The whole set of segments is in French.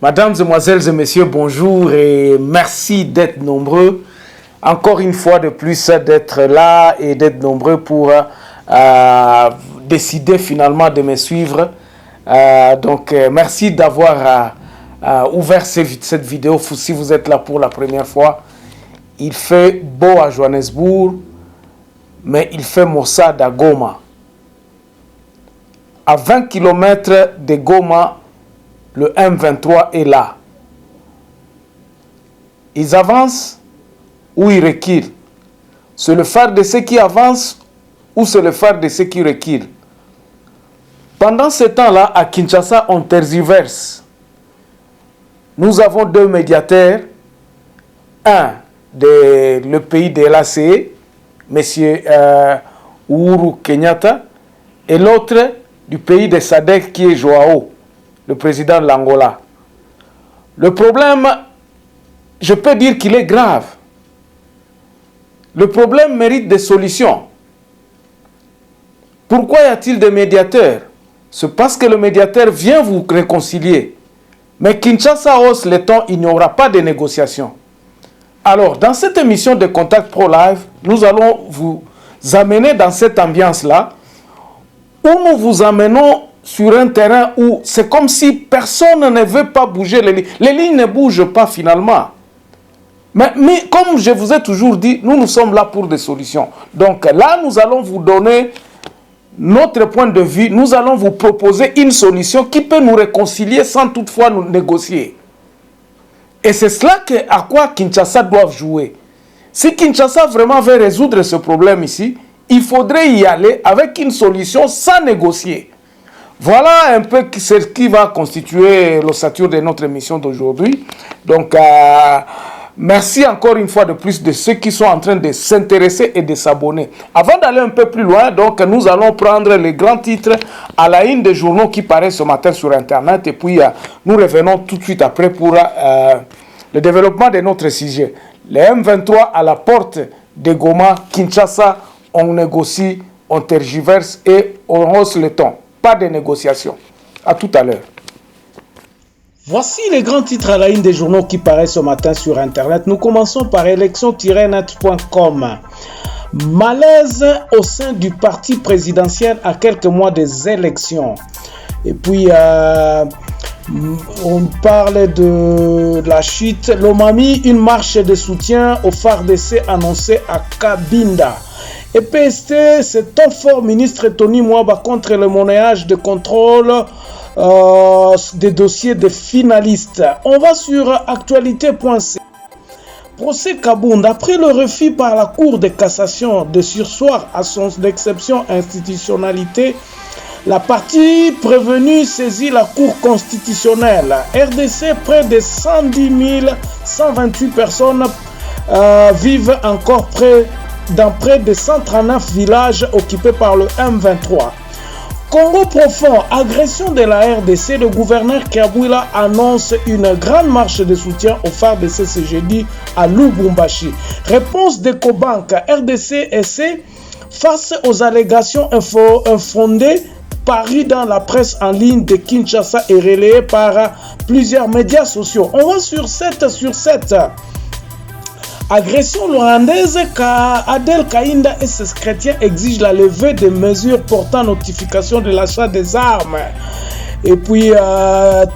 Mesdames, Mesdemoiselles et Messieurs, bonjour et merci d'être nombreux. Encore une fois de plus d'être là et d'être nombreux pour décider finalement de me suivre. Merci d'avoir ouvert cette vidéo si vous êtes là pour la première fois. Il fait beau à Johannesburg, mais il fait maussade à Goma. À 20 km de Goma, le M23 est là. Ils avancent ou ils reculent. C'est le phare de ceux qui avancent ou c'est le phare de ceux qui reculent. Pendant ce temps-là, à Kinshasa, on tergiverse. Nous avons deux médiateurs. Un le pays de l'ACE, M. Uhuru Kenyatta, et l'autre du pays de SADC qui est Joao, le président de l'Angola. Le problème, je peux dire qu'il est grave. Le problème mérite des solutions. Pourquoi y a-t-il des médiateurs? C'est parce que le médiateur vient vous réconcilier. Mais Kinshasa hausse le ton, il n'y aura pas de négociation. Alors, dans cette émission de Contact Pro Live, nous allons vous amener dans cette ambiance-là, où nous vous amenons sur un terrain où c'est comme si personne ne veut pas bouger les lignes. Les lignes ne bougent pas finalement. Mais comme je vous ai toujours dit, nous sommes là pour des solutions. Donc là, nous allons vous donner notre point de vue. Nous allons vous proposer une solution qui peut nous réconcilier sans toutefois nous négocier. Et c'est cela à quoi Kinshasa doit jouer. Si Kinshasa vraiment veut résoudre ce problème ici, il faudrait y aller avec une solution sans négocier. Voilà un peu ce qui va constituer l'ossature de notre émission d'aujourd'hui. Donc, merci encore une fois de plus de ceux qui sont en train de s'intéresser et de s'abonner. Avant d'aller un peu plus loin, donc, nous allons prendre les grands titres à la une des journaux qui paraissent ce matin sur Internet. Et puis, nous revenons tout de suite après pour le développement de notre sujet. Le M23 à la porte de Goma, Kinshasa, on négocie, on tergiverse et on hausse le ton. Pas de négociation. À tout à l'heure. Voici les grands titres à la une des journaux qui paraissent ce matin sur Internet. Nous commençons par élection-net.com. Malaise au sein du parti présidentiel à quelques mois des élections. Et puis, on parle de la chute. Lomami, une marche de soutien au FARDC annoncée à Cabinda. Et PST, c'est ton fort ministre Tony Mwaba contre le monnayage de contrôle des dossiers des finalistes. On va sur actualité.c. Procès Kabound. Après le refus par la Cour de cassation de surseoir à son exception institutionnalité, la partie prévenue saisit la Cour constitutionnelle. RDC, près de 110 128 personnes vivent encore dans près de 139 villages occupés par le M23. Congo profond, agression de la RDC, le gouverneur Kabila annonce une grande marche de soutien au FARDC ce jeudi à Lubumbashi. Réponse d'Ecobank, RDC essaie face aux allégations infondées parues dans la presse en ligne de Kinshasa et relayées par plusieurs médias sociaux. On va sur 7 sur 7. Agression rwandaise, Adel Kainda et ses chrétiens exigent la levée des mesures portant notification de l'achat des armes. Et puis,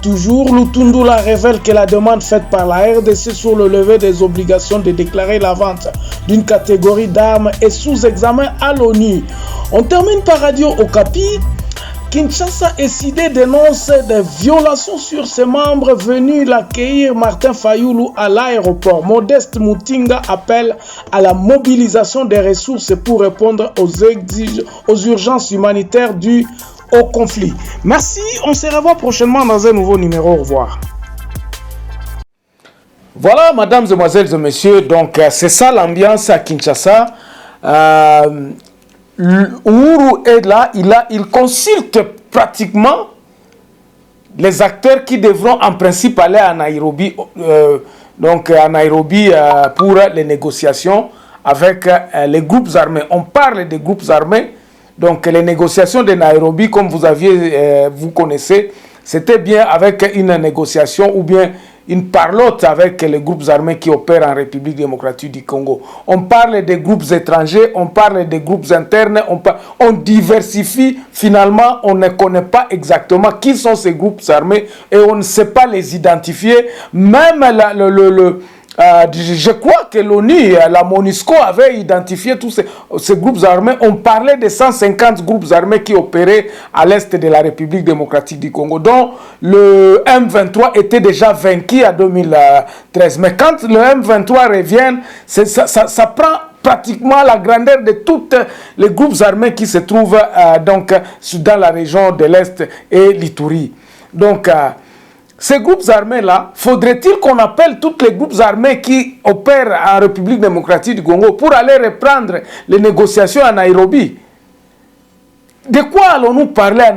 toujours, Lutundula révèle que la demande faite par la RDC sur le lever des obligations de déclarer la vente d'une catégorie d'armes est sous examen à l'ONU. On termine par Radio Okapi. Kinshasa SID dénonce des violations sur ses membres venus l'accueillir Martin Fayoulou à l'aéroport. Modeste Moutinga appelle à la mobilisation des ressources pour répondre aux urgences humanitaires dues au conflit. Merci, on se revoit prochainement dans un nouveau numéro. Au revoir. Voilà, mesdames, mesdemoiselles et messieurs, donc c'est ça l'ambiance à Kinshasa. Uhuru est là, il consulte pratiquement les acteurs qui devront en principe aller à Nairobi, pour les négociations avec les groupes armés. On parle des groupes armés, donc les négociations de Nairobi, comme vous connaissez, c'était bien avec une négociation ou bien une parlotte avec les groupes armés qui opèrent en République démocratique du Congo. On parle des groupes étrangers, on parle des groupes internes, on diversifie. Finalement, on ne connaît pas exactement qui sont ces groupes armés et on ne sait pas les identifier. Même je crois que l'ONU, la MONUSCO avait identifié tous ces groupes armés. On parlait de 150 groupes armés qui opéraient à l'est de la République démocratique du Congo, dont le M23 était déjà vaincu en 2013. Mais quand le M23 revient, ça prend pratiquement la grandeur de tous les groupes armés qui se trouvent donc, dans la région de l'Est et l'Ituri. Donc, ces groupes armés-là, faudrait-il qu'on appelle tous les groupes armés qui opèrent en République démocratique du Congo pour aller reprendre les négociations à Nairobi? De quoi allons-nous parler à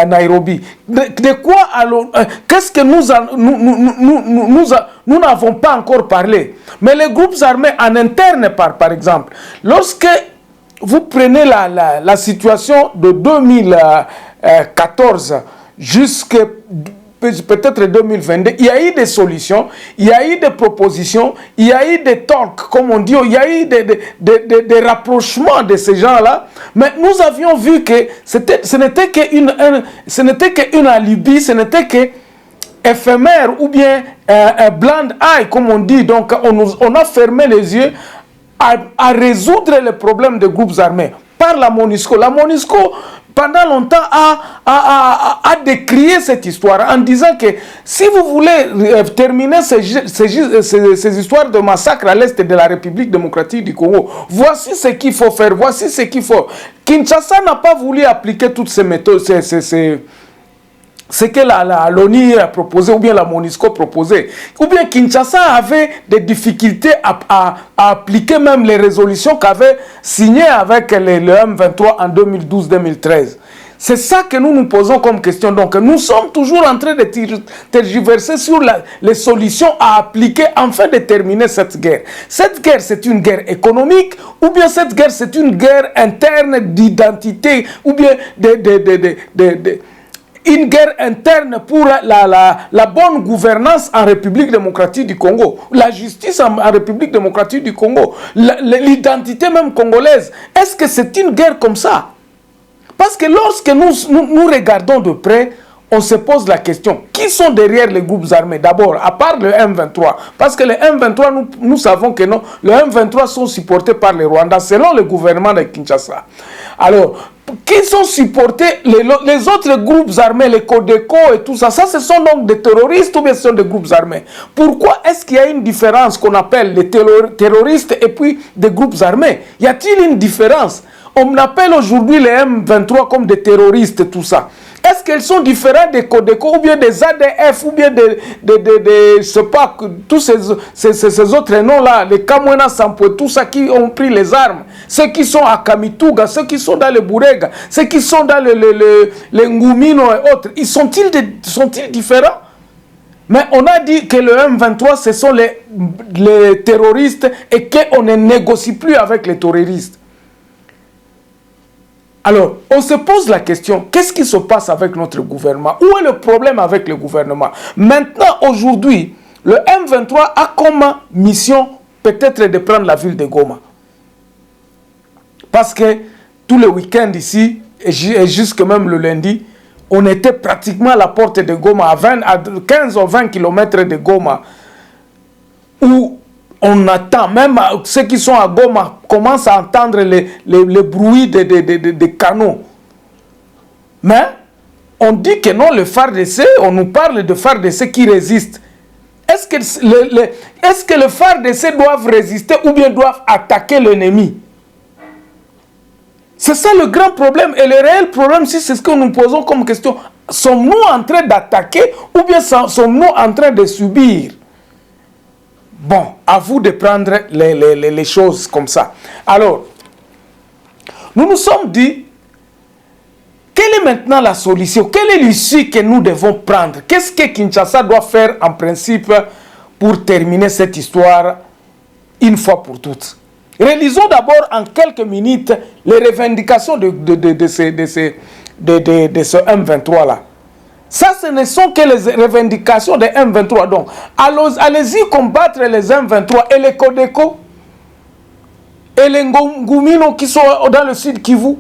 Nairobi? De quoi allons... Qu'est-ce que nous n'avons pas encore parlé? Mais les groupes armés en interne, par exemple, lorsque vous prenez la situation de 2014 jusqu'à peut-être 2022, il y a eu des solutions, il y a eu des propositions, il y a eu des talks, comme on dit, il y a eu des rapprochements de ces gens-là, mais nous avions vu que ce n'était qu'une alibi, ce n'était que éphémère ou bien un blind eye, comme on dit. Donc on a fermé les yeux à résoudre les problèmes des groupes armés par la MONUSCO. La MONUSCO, pendant longtemps, a décrié cette histoire en disant que si vous voulez terminer ces histoires de massacre à l'est de la République démocratique du Congo, voici ce qu'il faut faire, voici ce qu'il faut. Kinshasa n'a pas voulu appliquer toutes ces méthodes, ce que l'ONU a proposé ou bien la MONUSCO proposé, ou bien Kinshasa avait des difficultés à appliquer même les résolutions qu'avait signées avec le M23 en 2012-2013. C'est ça que nous nous posons comme question. Donc nous sommes toujours en train de tergiverser sur les solutions à appliquer afin de terminer cette guerre. Cette guerre, c'est une guerre économique, ou bien cette guerre, c'est une guerre interne d'identité, ou bien une guerre interne pour la bonne gouvernance en République démocratique du Congo, la justice en République démocratique du Congo, l'identité même congolaise. Est-ce que c'est une guerre comme ça? Parce que lorsque nous regardons de près, on se pose la question, qui sont derrière les groupes armés? D'abord, à part le M23, parce que le M23, nous savons que non, le M23 sont supportés par le Rwanda, selon le gouvernement de Kinshasa. Alors, qui sont supportés, les autres groupes armés, les Codeco et tout ça, ce sont donc des terroristes ou bien ce sont des groupes armés? Pourquoi est-ce qu'il y a une différence qu'on appelle les terroristes et puis des groupes armés? Y a-t-il une différence? On appelle aujourd'hui les M23 comme des terroristes, tout ça. Est-ce qu'elles sont différentes des Codeco ou bien des ADF ou bien je sais pas, tous ces autres noms-là, les Kamwena Sampo, tout ça qui ont pris les armes, ceux qui sont à Kamituga, ceux qui sont dans les Bourega, ceux qui sont dans les Ngumino et autres, sont-ils différents? Mais on a dit que le M23, ce sont les terroristes et qu'on ne négocie plus avec les terroristes. Alors, on se pose la question, qu'est-ce qui se passe avec notre gouvernement? Où est le problème avec le gouvernement? Maintenant, aujourd'hui, le M23 a comme mission peut-être de prendre la ville de Goma. Parce que tous les week-ends ici, et jusque même le lundi, on était pratiquement à la porte de Goma, à 15 ou 20 km de Goma, où on attend, même ceux qui sont à Goma commencent à entendre les bruits des canaux. Mais on dit que non, le FARDC, on nous parle de FARDC qui résiste. Est-ce que le FARDC doivent résister ou bien doivent attaquer l'ennemi? C'est ça le grand problème. Et le réel problème, c'est ce que nous posons comme question. Sommes-nous en train d'attaquer ou bien sommes-nous en train de subir? Bon, à vous de prendre les choses comme ça. Alors, nous nous sommes dit, quelle est maintenant la solution? Quelle est l'issue que nous devons prendre? Qu'est-ce que Kinshasa doit faire en principe pour terminer cette histoire une fois pour toutes? Réalisons d'abord en quelques minutes les revendications de ce M23-là. Ça, ce ne sont que les revendications des M23. Donc, allez-y combattre les M23 et les Codeco et les Ngumino qui sont dans le sud Kivu.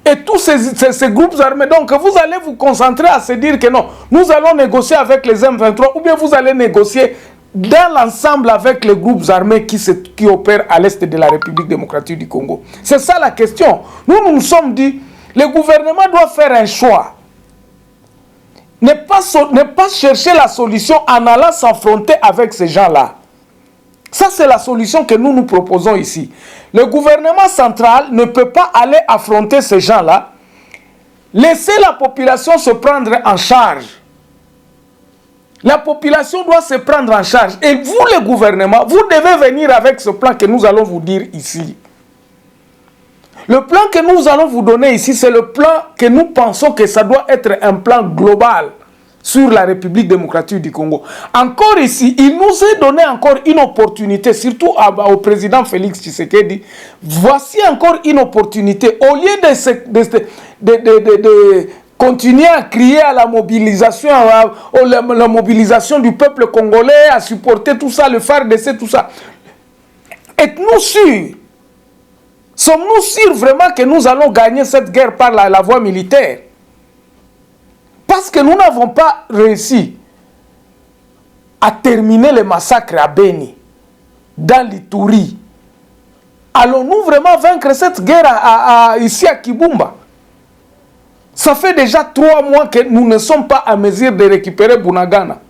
Et tous ces groupes armés. Donc, vous allez vous concentrer à se dire que non, nous allons négocier avec les M23 ou bien vous allez négocier dans l'ensemble avec les groupes armés qui opèrent à l'est de la République démocratique du Congo. C'est ça la question. Nous nous sommes dit, le gouvernement doit faire un choix. Ne pas chercher la solution en allant s'affronter avec ces gens-là. Ça, c'est la solution que nous proposons ici. Le gouvernement central ne peut pas aller affronter ces gens-là. Laisser la population se prendre en charge. La population doit se prendre en charge. Et vous, le gouvernement, vous devez venir avec ce plan que nous allons vous dire ici. Le plan que nous allons vous donner ici, c'est le plan que nous pensons que ça doit être un plan global sur la République démocratique du Congo. Encore ici, il nous est donné encore une opportunité, surtout au président Félix Tshisekedi. Voici encore une opportunité. Au lieu de continuer à crier à la mobilisation, la mobilisation du peuple congolais, à supporter tout ça, le FARDC, tout ça. Êtes-nous sûrs? Sommes-nous sûrs vraiment que nous allons gagner cette guerre par la voie militaire? Parce que nous n'avons pas réussi à terminer le massacre à Beni, dans l'Ituri. Allons-nous vraiment vaincre cette guerre ici à Kibumba? Ça fait déjà 3 mois que nous ne sommes pas à mesure de récupérer Bunagana.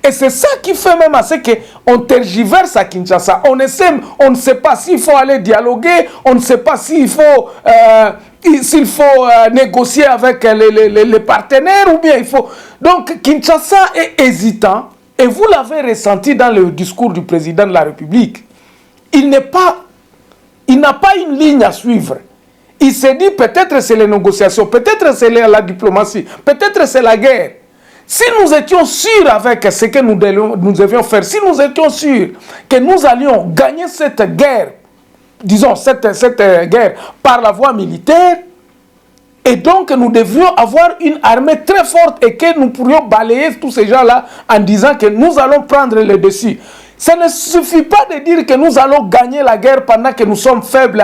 Et c'est ça qui fait même à ce qu'on tergiverse à Kinshasa. On ne sait pas s'il faut aller dialoguer, on ne sait pas s'il faut, négocier avec les partenaires ou bien il faut... Donc Kinshasa est hésitant et vous l'avez ressenti dans le discours du président de la République. Il n'a pas une ligne à suivre. Il s'est dit peut-être c'est les négociations, peut-être c'est la diplomatie, peut-être c'est la guerre. Si nous étions sûrs avec ce que nous devions faire, si nous étions sûrs que nous allions gagner cette guerre, disons cette guerre par la voie militaire, et donc nous devions avoir une armée très forte et que nous pourrions balayer tous ces gens-là en disant que nous allons prendre le dessus. Ça ne suffit pas de dire que nous allons gagner la guerre pendant que nous sommes faibles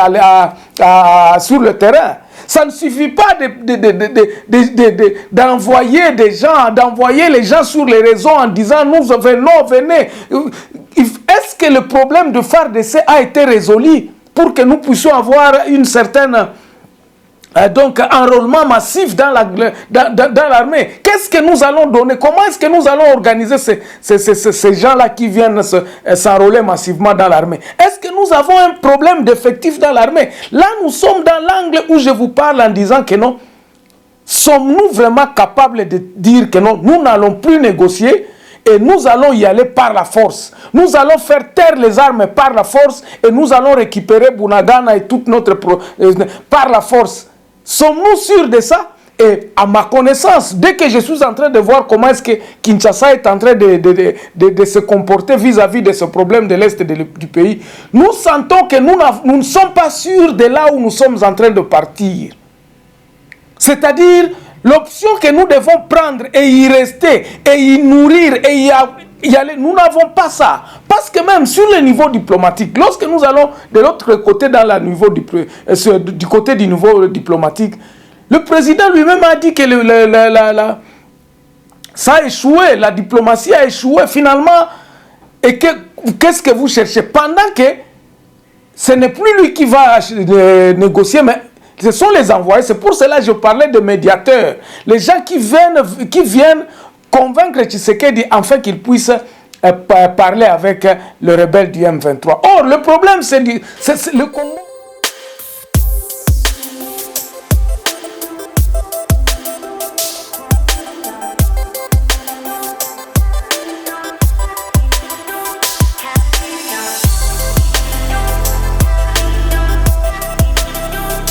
sur le terrain. Ça ne suffit pas d'envoyer des gens, d'envoyer les gens sur les réseaux en disant nous venez. Est-ce que le problème de FARDC a été résolu pour que nous puissions avoir une certaine enrôlement massif dans l'armée? Qu'est-ce que nous allons donner? Comment est-ce que nous allons organiser ces gens-là qui viennent s'enrôler massivement dans l'armée? Est-ce que nous avons un problème d'effectifs dans l'armée? Là, nous sommes dans l'angle où je vous parle en disant que non. Sommes-nous vraiment capables de dire que non, nous n'allons plus négocier et nous allons y aller par la force. Nous allons faire taire les armes par la force et nous allons récupérer Bunagana et toute notre... par la force. Sommes-nous sûrs de ça? Et à ma connaissance, dès que je suis en train de voir comment est-ce que Kinshasa est en train de se comporter vis-à-vis de ce problème de l'Est du pays, nous sentons que nous ne sommes pas sûrs de là où nous sommes en train de partir. C'est-à-dire, l'option que nous devons prendre et y rester, et y nourrir, et y aller, nous n'avons pas ça. Parce que même sur le niveau diplomatique, lorsque nous allons de l'autre côté, du côté du niveau diplomatique, le président lui-même a dit que ça a échoué, la diplomatie a échoué finalement. Et qu'est-ce que vous cherchez? Pendant que ce n'est plus lui qui va négocier, mais ce sont les envoyés. C'est pour cela que je parlais de médiateurs. Les gens qui viennent convaincre Tshisekedi afin qu'il puisse parler avec le rebelle du M23. Or, le problème, c'est le Congo.